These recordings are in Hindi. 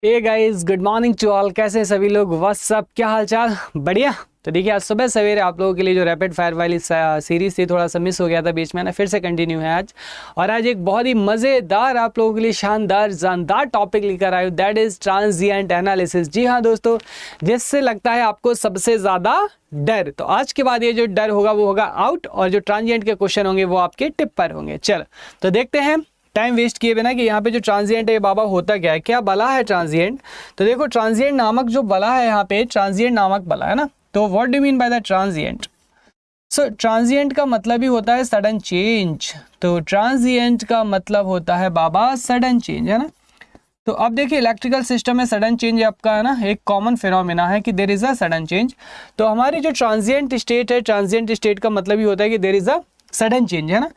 Hey guys, good morning to all. कैसे हैं सभी लोग? व्हाट्सअप, क्या हाल चाल? बढ़िया। तो देखिए, आज सुबह सवेरे आप लोगों के लिए जो रैपिड फायर वाली सीरीज थी, थोड़ा सा मिस हो गया था बीच में ना, फिर से कंटिन्यू है आज। और आज एक बहुत ही मज़ेदार आप लोगों के लिए शानदार जानदार टॉपिक लेकर आए, दैट इज़ ट्रांजिएंट एनालिसिस। जी हाँ दोस्तों, जिससे लगता है आपको सबसे ज़्यादा डर, तो आज के बाद ये जो डर होगा वो होगा आउट, और जो ट्रांजिएंट के क्वेश्चन होंगे वो आपके टिप पर होंगे। चलो तो देखते हैं टाइम वेस्ट किए बिना कि यहाँ पे जो ट्रांजिएंट है ये बाबा होता क्या है, क्या बला है ट्रांजिएंट। तो देखो, ट्रांजिएंट नामक जो बला है, यहाँ पे ट्रांजिएंट नामक बला है ना। तो what do mean by the transient? So transient का मतलब ही होता है सडन चेंज। तो ट्रांजिएंट का मतलब होता है बाबा सडन चेंज, है ना। तो अब देखिए, इलेक्ट्रिकल सिस्टम में सडन चेंज आपका है ना एक कॉमन फिनोमेना है कि there is a sudden change. तो हमारी जो ट्रांजिएंट स्टेट है, ट्रांजिएंट स्टेट का मतलब ही होता है कि there is a sudden change, है ना।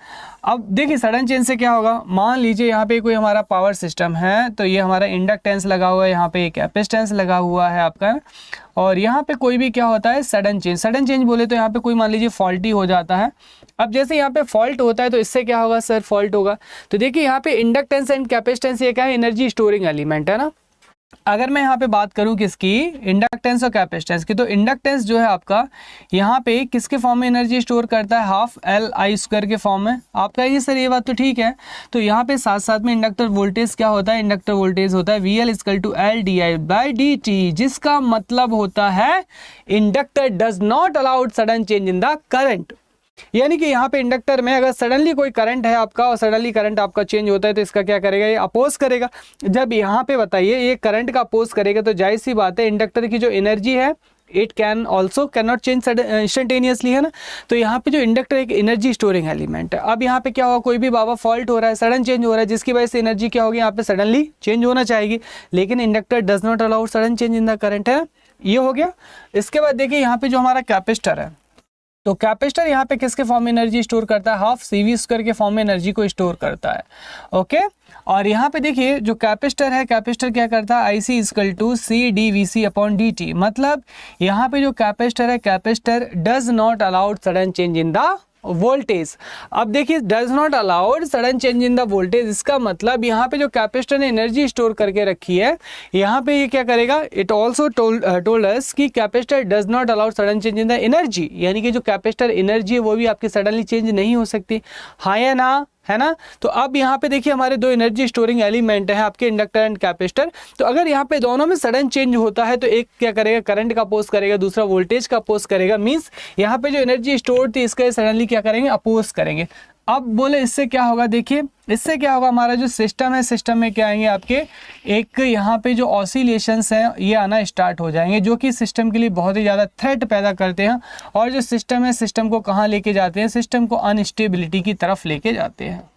अब देखिए, सडन चेंज से क्या होगा, मान लीजिए यहाँ पे कोई हमारा पावर सिस्टम है, तो ये हमारा इंडक्टेंस लगा हुआ है, यहाँ पे एक कैपेसिटेंस लगा हुआ है आपका, और यहाँ पे कोई भी क्या होता है सडन चेंज। सडन चेंज बोले तो यहाँ पे कोई मान लीजिए फॉल्टी हो जाता है। अब जैसे यहाँ पे फॉल्ट होता है तो इससे क्या होगा सर, फॉल्ट होगा। तो देखिए, यहाँ पे इंडक्टेंस एंड कैपेसिटेंस ये क्या है, एनर्जी स्टोरिंग एलिमेंट है ना। अगर मैं यहाँ पे बात करूँ किसकी, इंडक्टेंस और कैपेसिटेंस की, तो इंडक्टेंस जो है आपका यहाँ पे किसके फॉर्म में एनर्जी स्टोर करता है, हाफ एल आई स्क्वायर के फॉर्म में। आपका ये सर ये बात तो ठीक है। तो यहाँ पे साथ साथ में इंडक्टर वोल्टेज क्या होता है, इंडक्टर वोल्टेज होता है V L equal to L D I by D T, जिसका मतलब होता है inductor does not allowed sudden change in the current. यानी कि यहाँ पे इंडक्टर में अगर सडनली कोई करंट है आपका और सडनली करंट आपका चेंज होता है तो इसका क्या करेगा, ये अपोज करेगा। जब यहाँ पे बताइए ये करंट का अपोज करेगा तो जाहिर सी बात है इंडक्टर की जो एनर्जी है it can also can not change instantaneously, है ना। तो यहाँ पे जो इंडक्टर एक एनर्जी स्टोरिंग एलिमेंट है। अब यहाँ पे क्या होगा, कोई भी बाबा फॉल्ट हो रहा है, सडन चेंज हो रहा है, जिसकी वजह से एनर्जी क्या होगी, यहाँ पे सडनली चेंज होना चाहिए, लेकिन inductor does not allow sudden change in the current, है। ये हो गया। इसके बाद देखिए, यहाँ पे जो हमारा कैपेसिटर है, तो कैपेसिटर यहाँ पे किसके फॉर्म में एनर्जी स्टोर करता है, हाफ सी वी स्क्वायर के फॉर्म में एनर्जी को स्टोर करता है। ओके, और यहाँ पे देखिए जो कैपेसिटर है, कैपेसिटर क्या करता है, I C equal to C D V C upon D T. मतलब यहाँ पे जो कैपेसिटर है, capacitor does not allowed sudden change in the voltage. अब देखिए, does not allowed sudden change in the voltage, इसका मतलब यहाँ पे जो कैपेसिटर ने एनर्जी स्टोर करके रखी है, यहाँ पे ये क्या करेगा, इट ऑल्सो टोल्ड अस कि capacitor does not allowed sudden change in the energy. यानी कि जो कैपेसिटर एनर्जी है वो भी आपकी सडनली चेंज नहीं हो सकती, हाँ या ना, है ना। तो अब यहाँ पे देखिए हमारे दो एनर्जी स्टोरिंग एलिमेंट है आपके इंडक्टर एंड कैपेसिटर। तो अगर यहाँ पे दोनों में सडन चेंज होता है तो एक क्या करेगा, करंट का अपोज करेगा, दूसरा वोल्टेज का अपोज करेगा। मींस यहाँ पे जो एनर्जी स्टोर थी इसका सडनली क्या करेंगे, अपोज करेंगे। अब बोले इससे क्या होगा, देखिए इससे क्या होगा, हमारा जो सिस्टम है, सिस्टम में क्या आएंगे आपके एक यहाँ पे जो ऑसिलेशंस हैं ये आना स्टार्ट हो जाएंगे, जो कि सिस्टम के लिए बहुत ही ज़्यादा थ्रेट पैदा करते हैं। और जो सिस्टम है, सिस्टम को कहाँ लेके जाते हैं, सिस्टम को अनस्टेबिलिटी की तरफ लेके जाते हैं।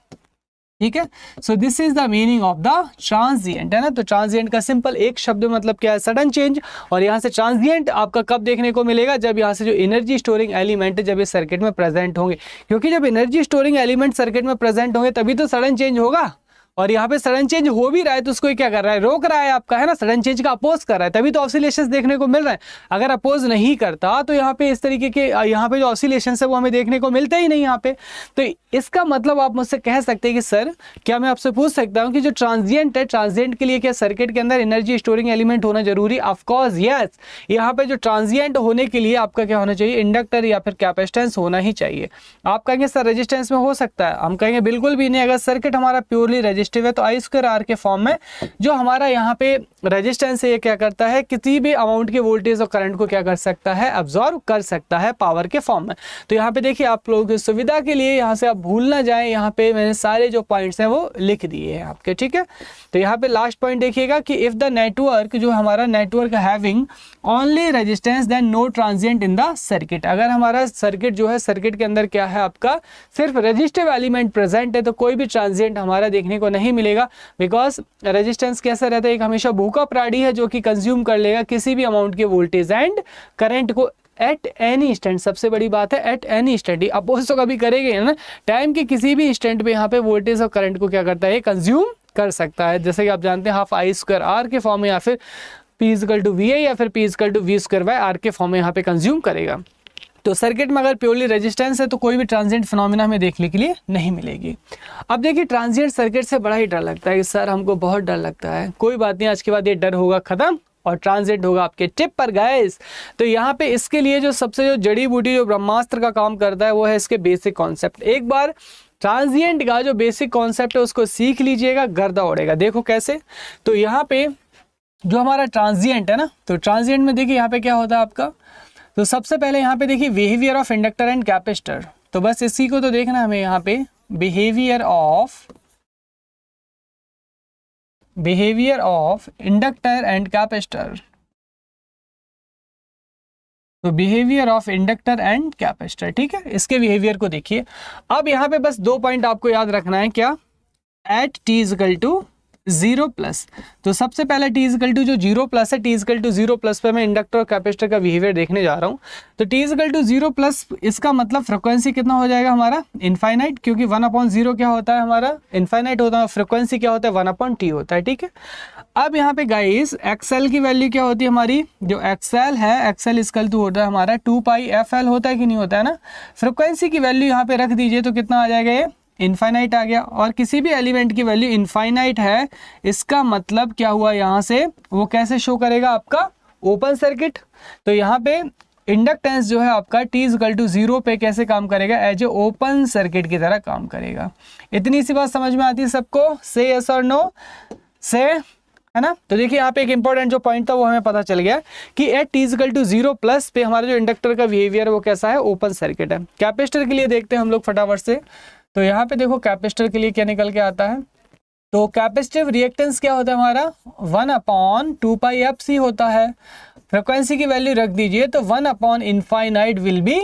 ठीक है, so this is the meaning of the transient, है ना। तो ट्रांजिएंट का सिंपल एक शब्द मतलब क्या है, सडन चेंज। और यहाँ से ट्रांजिएंट आपका कब देखने को मिलेगा, जब यहाँ से जो एनर्जी स्टोरिंग एलिमेंट है जब ये सर्किट में प्रेजेंट होंगे, क्योंकि जब एनर्जी स्टोरिंग एलिमेंट सर्किट में प्रेजेंट होंगे तभी तो सडन चेंज होगा। और यहाँ पे सडन चेंज हो भी रहा है तो उसको क्या कर रहा है, रोक रहा है आपका, है ना। सडन चेंज का अपोज कर रहा है, तभी तो ऑसिलेशंस देखने को मिल रहा है। अगर अपोज नहीं करता तो यहाँ पे इस तरीके के यहाँ पे जो ऑसिलेशंस है वो हमें देखने को मिलते ही नहीं यहाँ पे। तो इसका मतलब आप मुझसे कह सकते हैं कि सर क्या मैं आपसे पूछ सकता हूँ कि जो ट्रांजिएंट है, ट्रांजिएंट के लिए क्या सर्किट के अंदर एनर्जी स्टोरिंग एलिमेंट होना जरूरी? Of course yes. यहाँ पे जो ट्रांजिएंट होने के लिए आपका क्या होना चाहिए, इंडक्टर या फिर कैपेसिटेंस होना ही चाहिए। आप कहेंगे सर रेजिस्टेंस में हो सकता है, हम कहेंगे बिल्कुल भी नहीं। अगर सर्किट हमारा प्योरली रेजिस्टिव है तो आई स्क्वायर आर के फॉर्म में जो हमारा यहाँ पे रेजिस्टेंस है ये क्या करता है, किसी भी अमाउंट के वोल्टेज और करंट को क्या कर सकता है, अब्सॉर्ब कर सकता है पावर के फॉर्म में। तो यहाँ पे देखिए आप लोगों की सुविधा के लिए यहाँ से आप भूल ना जाए, यहाँ पे मैंने सारे जो पॉइंट्स हैं वो लिख दिए हैं आपके, ठीक है। तो यहाँ पे लास्ट पॉइंट देखिएगा कि इफ द नेटवर्क, जो हमारा network having only resistance then no transient in the circuit. अगर हमारा सर्किट जो है, सर्किट के अंदर क्या है आपका सिर्फ रेजिस्टिव एलिमेंट प्रेजेंट है तो कोई भी ट्रांजिएंट हमारा देखने को नहीं मिलेगा। बिकॉज रेजिस्टेंस कैसा रहता है, एक हमेशा भूखा प्राणी है जो कि कंज्यूम कर लेगा किसी भी अमाउंट के वोल्टेज एंड करंट को एट एनी इंस्टेंट। सबसे बड़ी बात है एट एनी इंस्टेंट, अपोज तो कभी करेंगे ना, टाइम के किसी भी इंस्टेंट पे यहाँ पे वोल्टेज और करंट को क्या करता है, कंज्यूम कर सकता है। जैसे कि आप जानते हैं हाफ आई स्क्वायर आर के फॉर्म में, या फिर P equal to V I, या फिर P equal to V square by R के फॉर्म में यहाँ पे कंज्यूम करेगा। तो सर्किट में अगर प्योरली रेजिस्टेंस है तो कोई भी ट्रांजिएंट फिनोमिना हमें देखने के लिए नहीं मिलेगी। अब देखिए ट्रांजिएंट सर्किट से बड़ा ही डर लगता है कि सर हमको बहुत डर लगता है। कोई बात नहीं, आज के बाद ये डर होगा खत्म और ट्रांजिएंट होगा आपके टिप पर गाइस। तो यहाँ पे इसके लिए जो सबसे जो जड़ी बूटी जो ब्रह्मास्त्र का काम करता है वो है इसके बेसिक कॉन्सेप्ट। एक बार ट्रांजिएंट का जो बेसिक कॉन्सेप्ट है उसको सीख लीजिएगा, गर्दा उड़ेगा। देखो कैसे, तो यहाँ पे जो हमारा ट्रांजिएंट है ना, तो ट्रांजिएंट में देखिए यहाँ पे क्या होता है आपका, तो सबसे पहले यहाँ पे देखिए behaviour of inductor and capacitor. तो बस इसी को तो देखना हमें यहाँ पे, behaviour of inductor and capacitor. तो behaviour of inductor and capacitor, ठीक है, इसके बिहेवियर को देखिए। अब यहाँ पे बस 2 पॉइंट आपको याद रखना है, क्या, at t equal to 0 plus. तो सबसे पहले t इजकल टू जो 0 प्लस है, t इजकल टू 0 प्लस पे मैं इंडक्टर और कैपेसिटर का बिहेवियर देखने जा रहा हूँ। तो t इजकल टू 0 प्लस, इसका मतलब फ्रिक्वेंसी कितना हो जाएगा हमारा, इनफाइनाइट, क्योंकि 1/0 क्या होता है हमारा, इनफाइनाइट होता है। फ्रिक्वेंसी क्या होता है, 1/t होता है, ठीक है। अब यहाँ पे गाइस एक्सएल की वैल्यू क्या होती है हमारी, जो एक्सएल है, एक्सएल इजकल टू होता है हमारा 2πfl होता है कि नहीं होता है ना। फ्रिक्वेंसी की वैल्यू यहाँ पे रख दीजिए तो कितना आ जाएगा, ये इनफाइनाइट आ गया। और किसी भी एलिमेंट की वैल्यू इनफाइनाइट है, इसका मतलब क्या हुआ, यहाँ से वो कैसे शो करेगा आपका, ओपन सर्किट। तो यहाँ पे इंडक्टेंस जो है आपका t इजकल टू 0 पे कैसे काम करेगा, एज ए ओपन सर्किट की तरह काम करेगा। इतनी सी बात समझ में आती है सबको, से यस और नो, से, है ना। तो देखिए यहाँ पे एक इंपॉर्टेंट जो पॉइंट था वो हमें पता चल गया कि at t equal to 0 plus पे हमारा जो इंडक्टर का बिहेवियर वो कैसा है, ओपन सर्किट है। कैपेसिटर के लिए देखते हैं हम लोग फटाफट से। तो यहाँ पे देखो कैपेसिटर के लिए क्या निकल के आता है, तो कैपेसिटिव रिएक्टेंस क्या होता है हमारा, 1/2πfc होता है। फ्रिक्वेंसी की वैल्यू रख दीजिए तो 1/इनफाइनाइट विल बी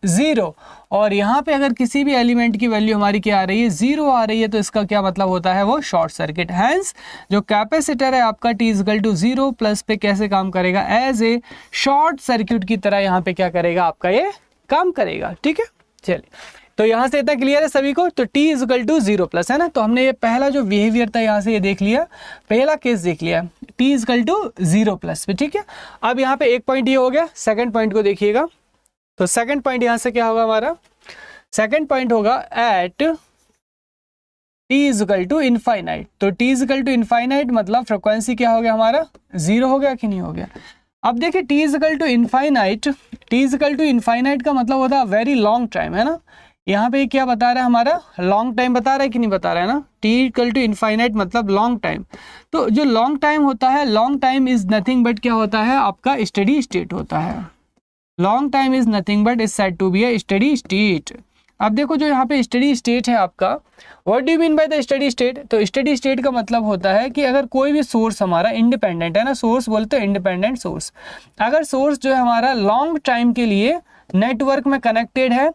0। और यहाँ पे अगर किसी भी एलिमेंट की वैल्यू हमारी क्या आ रही है, 0 आ रही है, तो इसका क्या मतलब होता है, वो शॉर्ट सर्किट। हैंस जो कैपेसिटर है आपका t इजकल टू 0 प्लस पे कैसे काम करेगा, एज ए शॉर्ट सर्किट की तरह यहाँ पे क्या करेगा आपका, ये काम करेगा, ठीक है। चलिए, तो यहाँ से इतना क्लियर है सभी को। तो t इजकल टू 0 प्लस है ना, तो हमने ये पहला जो बिहेवियर था यहाँ से ये देख लिया, पहला केस देख लिया t इजकल टू 0 प्लस पे, ठीक है। अब यहाँ पे एक पॉइंट ये हो गया, सेकंड पॉइंट को देखिएगा। तो सेकंड पॉइंट यहाँ से क्या होगा हमारा, सेकंड पॉइंट होगा at t equal to infinite. तो t इजकल टू इनफाइनाइट मतलब फ्रिक्वेंसी क्या हो गया हमारा, 0 हो गया कि नहीं हो गया। अब देखिए t equal to infinite, t equal to infinite का मतलब होता है वेरी लॉन्ग टाइम, है ना। यहाँ पे क्या बता रहा है हमारा, लॉन्ग टाइम बता रहा है कि नहीं बता रहा है ना। t इक्वल टू इनफाइनाइट मतलब लॉन्ग टाइम। तो जो लॉन्ग टाइम होता है, long time is nothing but क्या होता है आपका, स्टेडी स्टेट होता है। Long time is nothing but is said to be a steady state. अब देखो जो यहाँ पे स्टेडी स्टेट है आपका, what do you mean by the steady state. तो स्टेडी स्टेट का मतलब होता है कि अगर कोई भी सोर्स हमारा इंडिपेंडेंट है ना, सोर्स बोलते हैं इंडिपेंडेंट सोर्स, अगर सोर्स जो है हमारा लॉन्ग टाइम के लिए नेटवर्क में कनेक्टेड है,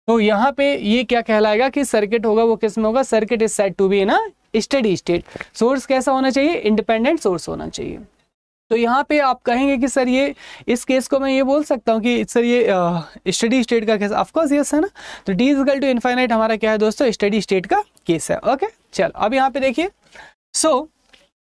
तो यहाँ पे ये क्या कहलाएगा कि सर्किट होगा, वो किस में होगा, circuit is said to be in a steady state. Source कैसा होना चाहिए, इंडिपेंडेंट सोर्स होना चाहिए। तो यहाँ पे आप कहेंगे कि सर ये इस केस को मैं ये बोल सकता हूँ कि सर ये स्टेडी स्टेट का केस, ऑफ कोर्स यस है ना। तो t इजकल टू इनफाइनाइट हमारा क्या है दोस्तों, स्टेडी स्टेट का केस है। ओके चलो, अब यहाँ पे देखिए, सो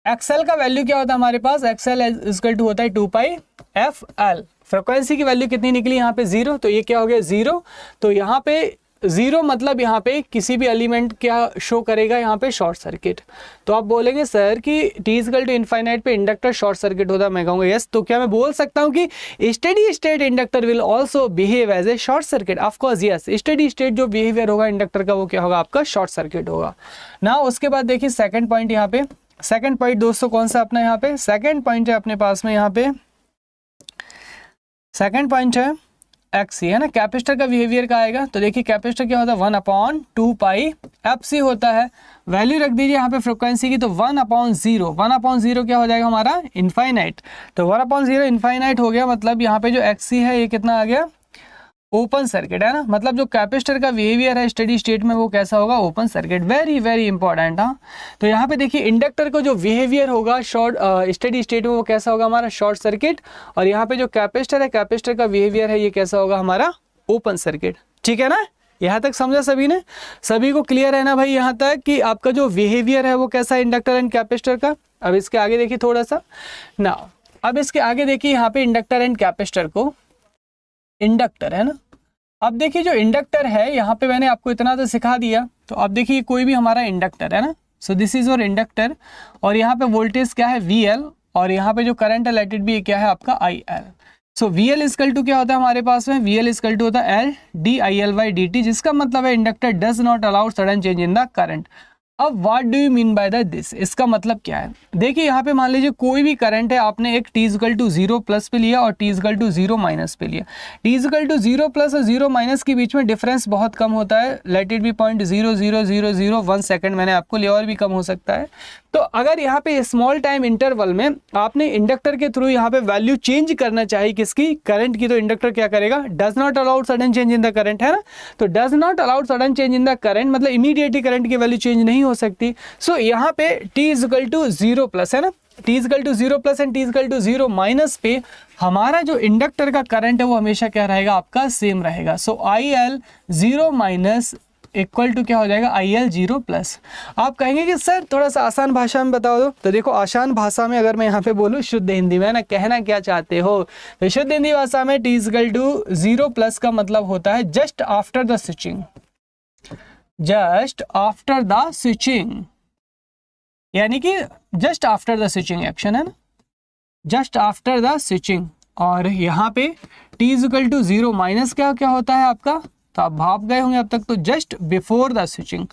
एक्सएल का वैल्यू क्या होता है हमारे पास, एक्सएल इजकल टू होता है 2πfl। फ्रिक्वेंसी की वैल्यू कितनी निकली यहाँ पे, 0। तो ये क्या हो गया, 0। तो यहाँ पे 0 मतलब यहाँ पे किसी भी एलिमेंट क्या शो करेगा, यहाँ पे शॉर्ट सर्किट। तो आप बोलेंगे सर कि t इजकल टू इनफाइनाइट पे इंडक्टर शॉर्ट सर्किट होता है, मैं कहूँगा यस। तो क्या मैं बोल सकता हूँ कि steady state inductor will also behave as a short circuit, of course yes. Steady state जो बिहेवियर होगा इंडक्टर का वो क्या होगा आपका, शॉर्ट सर्किट होगा ना। उसके बाद देखिए सेकेंड पॉइंट, यहाँ पे सेकेंड पॉइंट दोस्तों कौन सा अपना, यहाँ पे सेकेंड पॉइंट है अपने पास में, यहाँ पे सेकेंड पॉइंट है एक्सी, है ना। कैपेसिटर का बिहेवियर का आएगा, तो देखिए कैपेसिटर क्या होता है, 1/2πfc होता है। वैल्यू रख दीजिए यहाँ पे फ्रिक्वेंसी की, तो 1/0, 1/0 क्या हो जाएगा हमारा, इनफाइनाइट। तो 1/0 इनफाइनाइट हो गया, मतलब यहाँ पे जो एक्सी है ये कितना आ गया, ओपन सर्किट, है ना। मतलब जो कैपेसिटर का बिहेवियर है स्टेडी स्टेट में वो कैसा होगा, open circuit. Very very important, हाँ। तो यहाँ पे देखिए इंडक्टर को जो बिहेवियर होगा शॉर्ट स्टेडी स्टेट में वो कैसा होगा हमारा, शॉर्ट सर्किट। और यहाँ पे जो कैपेसिटर है, कैपेसिटर का बिहेवियर है ये कैसा होगा हमारा, ओपन सर्किट। ठीक है ना, यहाँ तक समझा सभी ने, सभी को क्लियर है ना भाई यहाँ तक कि आपका जो बिहेवियर है वो कैसा है इंडक्टर एंड कैपेसिटर का। अब इसके आगे देखिए थोड़ा सा ना, अब इसके आगे देखिए यहाँ पे इंडक्टर एंड कैपेसिटर को, इंडक्टर है ना, अब देखिए जो इंडक्टर है, यहाँ पे मैंने आपको इतना तो सिखा दिया। तो अब देखिए कोई भी हमारा इंडक्टर है ना, so this is your inductor, और यहाँ पे वोल्टेज क्या है VL, और यहाँ पे जो करंट है लेट इट बी क्या है आपका IL। So VL equal to क्या होता है हमारे पास में, VL इक्वल टू होता है L dIL बाई dt, जिसका मतलब है inductor does not allow sudden change in the current. अब what do you mean by the this, इसका मतलब क्या है? देखिए यहाँ पे मान लीजिए कोई भी करंट है, आपने एक t इक्वल टू 0 प्लस पे लिया और t इक्वल टू 0 माइनस पे लिया। t इक्वल टू 0 प्लस और 0 माइनस के बीच में डिफरेंस बहुत कम होता है, लेट इट बी 0.0001 सेकंड मैंने आपको लिया, और भी कम हो सकता है। तो अगर यहाँ पे स्मॉल टाइम इंटरवल में आपने इंडक्टर के थ्रू यहाँ पे वैल्यू चेंज करना चाहिए किसकी, करंट की, तो इंडक्टर क्या करेगा, does not allowed sudden change in the current, है ना। तो does not allowed sudden change in the current मतलब इमीडिएटली करंट की वैल्यू चेंज नहीं हो सकती। सो यहाँ पे t is equal to 0 plus, है ना, t is equal to 0 plus and t is equal to 0 minus पे हमारा जो इंडक्टर का करंट है वो हमेशा क्या रहेगा आपका, सेम रहेगा। सो IL 0 माइनस इक्वल टू क्या हो जाएगा, IL 0 प्लस। आप कहेंगे कि सर थोड़ा सा आसान भाषा में बताओ दो, तो देखो आसान भाषा में अगर मैं यहाँ पे बोलूँ शुद्ध हिंदी में ना, कहना क्या चाहते हो, तो शुद्ध हिंदी भाषा में t is equal to 0 plus का मतलब होता है just after the switching, just after the switching, यानी कि just after the switching action, है ना, जस्ट आफ्टर द स्विचिंग। और यहाँ पे t is equal to 0 minus क्या क्या होता है आपका, तो आप भाप गए होंगे अब तक, तो जस्ट बिफोर द स्विचिंग।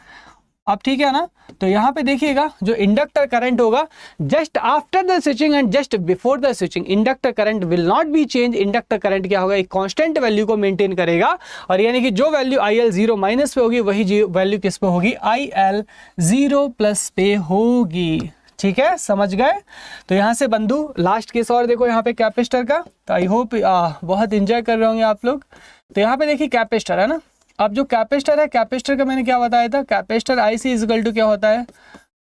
अब ठीक है ना, तो यहाँ पे देखिएगा जो इंडक्टर करंट होगा just after the switching and just before the switching, inductor current will not be change. Inductor current क्या होगा, एक कांस्टेंट वैल्यू को मेंटेन करेगा, और यानी कि जो वैल्यू IL 0 माइनस पे होगी वही वैल्यू किस पे होगी, IL 0 प्लस पे होगी। ठीक है, समझ गए। तो यहाँ से बंधु लास्ट केस और देखो यहाँ पे कैपेसिटर का, तो आई होप बहुत इंजॉय कर रहे होंगे आप लोग। तो यहाँ पे देखिए कैपेसिटर है ना, अब जो कैपेसिटर है, कैपेसिटर का मैंने क्या बताया था, कैपेसिटर IC इक्वल टू क्या होता है,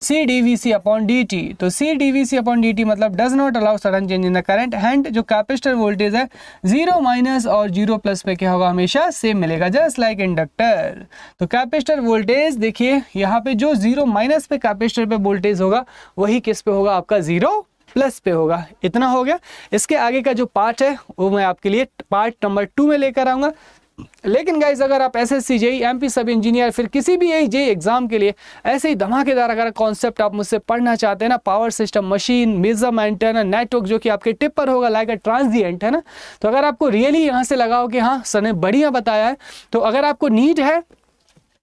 CdVc अपॉन dt। तो CdVc अपॉन dt मतलब does not allow sudden change in the current, and जो कैपेसिटर वोल्टेज है 0 माइनस और 0 प्लस पे क्या होगा, हमेशा सेम मिलेगा, जस्ट लाइक इंडक्टर। तो कैपेसिटर वोल्टेज देखिए यहाँ पे जो 0 माइनस पे कैपेसिटर पे वोल्टेज होगा वही किस पे होगा आपका, 0 प्लस पे होगा। इतना हो गया। इसके आगे का जो पार्ट है वो मैं आपके लिए पार्ट नंबर 2 में लेकर आऊँगा। लेकिन गाइज अगर आप SSC JEE MP सब इंजीनियर फिर किसी भी JEE एग्जाम के लिए ऐसे ही धमाकेदार अगर कॉन्सेप्ट आप मुझसे पढ़ना चाहते हैं ना, पावर सिस्टम, मशीन, मेजरमेंट है ना, नेटवर्क जो कि आपके टिप पर होगा लाइक अ ट्रांजिएंट, है ना, तो अगर आपको रियली यहाँ से लगाओ कि हाँ सर ने बढ़िया बताया है, तो अगर आपको नीड है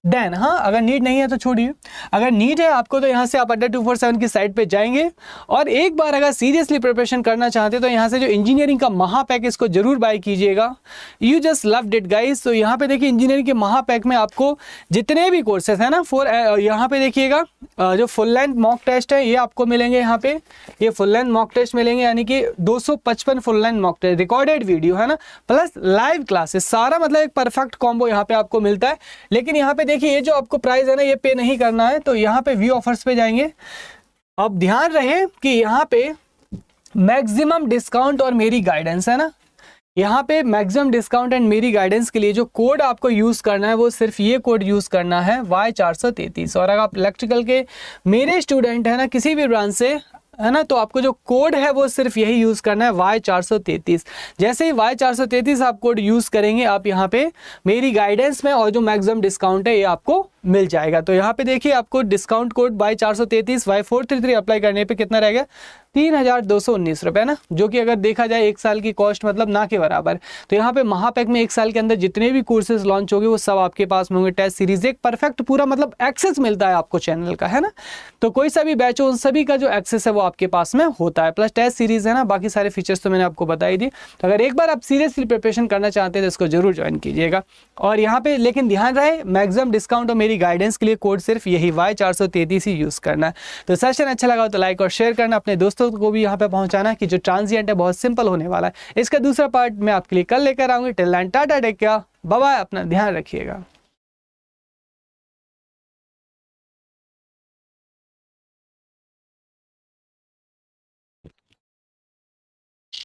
देन, हाँ अगर नीड नहीं है तो छोड़िए, अगर नीड है आपको तो यहाँ से आप अड्डा 247 की साइट पे जाएंगे, और एक बार अगर सीरियसली प्रिपरेशन करना चाहते तो यहाँ से जो इंजीनियरिंग का महापैक इसको जरूर बाय कीजिएगा। You just loved it guys. तो यहाँ पे देखिए इंजीनियरिंग के महापैक में आपको जितने भी कोर्सेज है ना, यहाँ पे देखिएगा जो फुल लेंथ मॉक टेस्ट है ये आपको मिलेंगे, यहाँ पे ये फुल लेंथ मॉक टेस्ट मिलेंगे, यानी कि 255 full length mock test, recorded video है ना, प्लस लाइव क्लासेस, सारा मतलब एक परफेक्ट कॉम्बो यहाँ पे आपको मिलता है। लेकिन यहाँ पे देखिए ये जो आपको प्राइस है ना ये पे नहीं करना है, तो यहाँ पे व्यू ऑफर्स पे जाएंगे। अब ध्यान रहे कि यहाँ पे मैक्सिमम डिस्काउंट और मेरी गाइडेंस है ना, यहाँ पे मैक्सिमम डिस्काउंट एंड मेरी गाइडेंस के लिए जो कोड आपको यूज करना है वो सिर्फ ये कोड यूज करना है Y433। और अगर आप इलेक्ट्रिकल के मेरे स्टूडेंट है ना किसी भी ब्रांच से, है ना, तो आपको जो कोड है वो सिर्फ यही यूज करना है Y433। जैसे ही Y433 आप कोड यूज करेंगे आप यहाँ पे मेरी गाइडेंस में और जो मैक्सिमम डिस्काउंट है ये आपको मिल जाएगा। तो यहाँ पे देखिए आपको discount code Y433 Y433 apply करने पे कितना रहेगा, 3219 रुपये ना, जो कि अगर देखा जाए एक साल की कॉस्ट मतलब ना के बराबर। तो यहाँ पे महापैक में एक साल के अंदर जितने भी कोर्सेज लॉन्च होंगे वो सब आपके पास में होंगे, टेस्ट सीरीज, एक परफेक्ट पूरा मतलब एक्सेस मिलता है आपको चैनल का, है ना। तो कोई सा भी बैच हो उन सभी का जो एक्सेस है वो आपके पास में होता है, प्लस टेस्ट सीरीज है ना, बाकी सारे फीचर्स तो मैंने आपको बताई दी। तो अगर एक बार आप सीरियसली प्रिपरेशन करना चाहते हैं तो इसको जरूर ज्वाइन कीजिएगा। और यहाँ पे लेकिन ध्यान रहे मैक्सिमम डिस्काउंट और मेरी गाइडेंस के लिए कोड सिर्फ यही Y433 ही यूज करना है। तो सेशन अच्छा लगा तो लाइक और शेयर करना, अपने दोस्तों को भी यहाँ पे पहुंचाना कि जो ट्रांजिएंट है बहुत सिंपल होने वाला है। इसका दूसरा पार्ट मैं आपके लिए कल लेकर आऊंगी। Till then tata, take care, bye bye, अपना ध्यान रखिएगा।